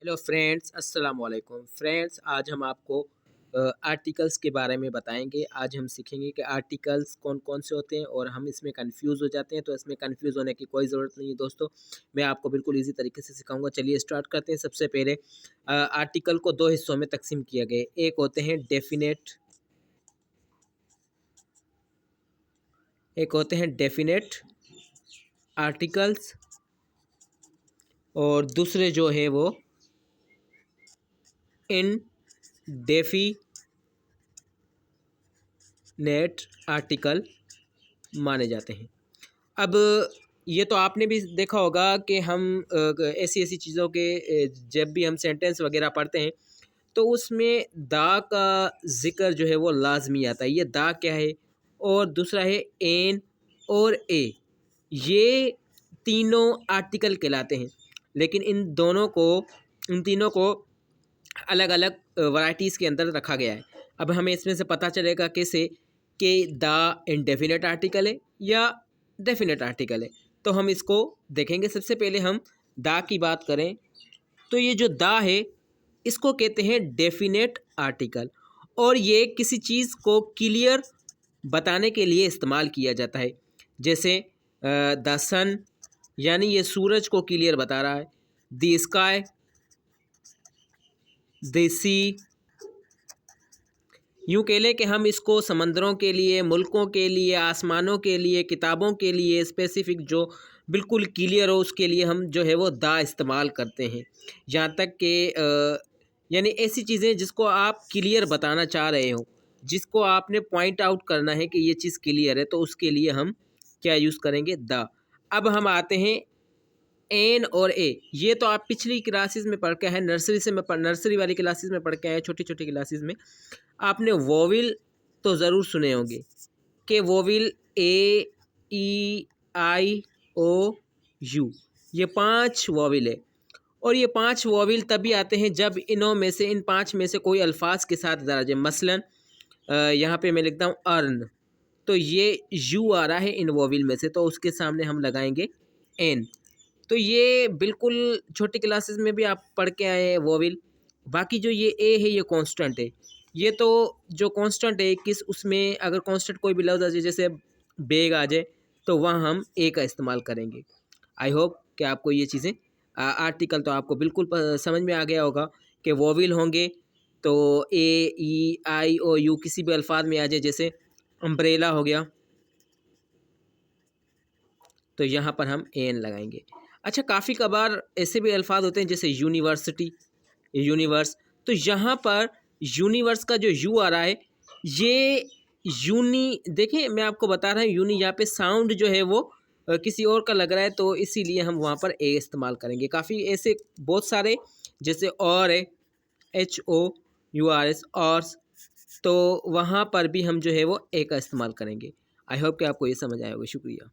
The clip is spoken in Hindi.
हेलो फ्रेंड्स, अस्सलाम वालेकुम फ्रेंड्स। आज हम आपको आर्टिकल्स के बारे में बताएंगे। आज हम सीखेंगे कि आर्टिकल्स कौन कौन से होते हैं और हम इसमें कंफ्यूज हो जाते हैं। तो इसमें कंफ्यूज होने की कोई ज़रूरत नहीं है दोस्तों, मैं आपको बिल्कुल इजी तरीके से सिखाऊंगा। चलिए स्टार्ट करते हैं। सबसे पहले आर्टिकल को दो हिस्सों में तकसीम किया गया है। एक होते हैं डेफिनेट आर्टिकल्स और दूसरे जो है वो इनडेफिनेट आर्टिकल माने जाते हैं। अब ये तो आपने भी देखा होगा कि हम ऐसी ऐसी चीज़ों के जब भी हम सेंटेंस वगैरह पढ़ते हैं तो उसमें दा का ज़िक्र जो है वो लाजमी आता है। ये दा क्या है, और दूसरा है एन और ए, ये तीनों आर्टिकल कहलाते हैं। लेकिन इन तीनों को अलग अलग वैरायटीज़ के अंदर रखा गया है। अब हमें इसमें से पता चलेगा कैसे कि द इनडेफिनेट आर्टिकल है या डेफिनेट आर्टिकल है। तो हम इसको देखेंगे। सबसे पहले हम द की बात करें तो ये जो द है इसको कहते हैं डेफिनेट आर्टिकल, और ये किसी चीज़ को क्लियर बताने के लिए इस्तेमाल किया जाता है। जैसे द सन, यानी ये सूरज को क्लियर बता रहा है। द स्काई, द सी, यूँ कह लें कि हम इसको समंदरों के लिए, मुल्कों के लिए, आसमानों के लिए, किताबों के लिए स्पेसिफ़िक जो बिल्कुल क्लियर हो उसके लिए हम जो है वो दा इस्तेमाल करते हैं। यहाँ तक कि यानी ऐसी चीज़ें जिसको आप क्लियर बताना चाह रहे हो, जिसको आपने पॉइंट आउट करना है कि ये चीज़ क्लियर है, तो उसके लिए हम क्या यूज़ करेंगे? द। अब हम आते हैं एन और ए। ये तो आप पिछली क्लासेस में पढ़ के हैं, नर्सरी वाली क्लासेस में पढ़ के आए, छोटी छोटी क्लासेस में आपने वोविल तो ज़रूर सुने होंगे कि वोविल ए, ई, आई, ओ, यू, ये 5 वोविल है। और ये 5 वोविल तभी आते हैं जब इन 5 में से कोई अल्फाज के साथ दर्ज है। मसलन यहाँ पे मैं लिखता हूँ अर्न, तो ये यू आ रहा है इन वोविल में से, तो उसके सामने हम लगाएंगे एन। तो ये बिल्कुल छोटी क्लासेस में भी आप पढ़ के आए हैं वोविल। बाकी जो ये ए है ये कांस्टेंट है। ये तो जो कांस्टेंट है उसमें अगर कांस्टेंट कोई भी लफ्ज़ आ जाए, जैसे बेग आ जाए, तो वहाँ हम ए का इस्तेमाल करेंगे। आई होप कि आपको ये चीज़ें आर्टिकल तो आपको बिल्कुल समझ में आ गया होगा कि वोविल होंगे तो ए, ई, आई, ओ, यू किसी भी अल्फाज में आ जाए। जैसे अम्ब्रेला हो गया, तो यहाँ पर हम एन लगाएंगे। अच्छा, काफ़ी कबार ऐसे भी अल्फाज होते हैं जैसे यूनिवर्सिटी, यूनिवर्स, तो यहाँ पर यूनिवर्स का जो यू आ रहा है ये यूनी, देखिए मैं आपको बता रहा हूँ यूनी, यहाँ पे साउंड जो है वो किसी और का लग रहा है, तो इसीलिए हम वहाँ पर ए इस्तेमाल करेंगे। काफ़ी ऐसे बहुत सारे जैसे और है, HOURS, और, तो वहाँ पर भी हम जो है वो ए का इस्तेमाल करेंगे। आई होप कि आपको ये समझ आया होगा। शुक्रिया।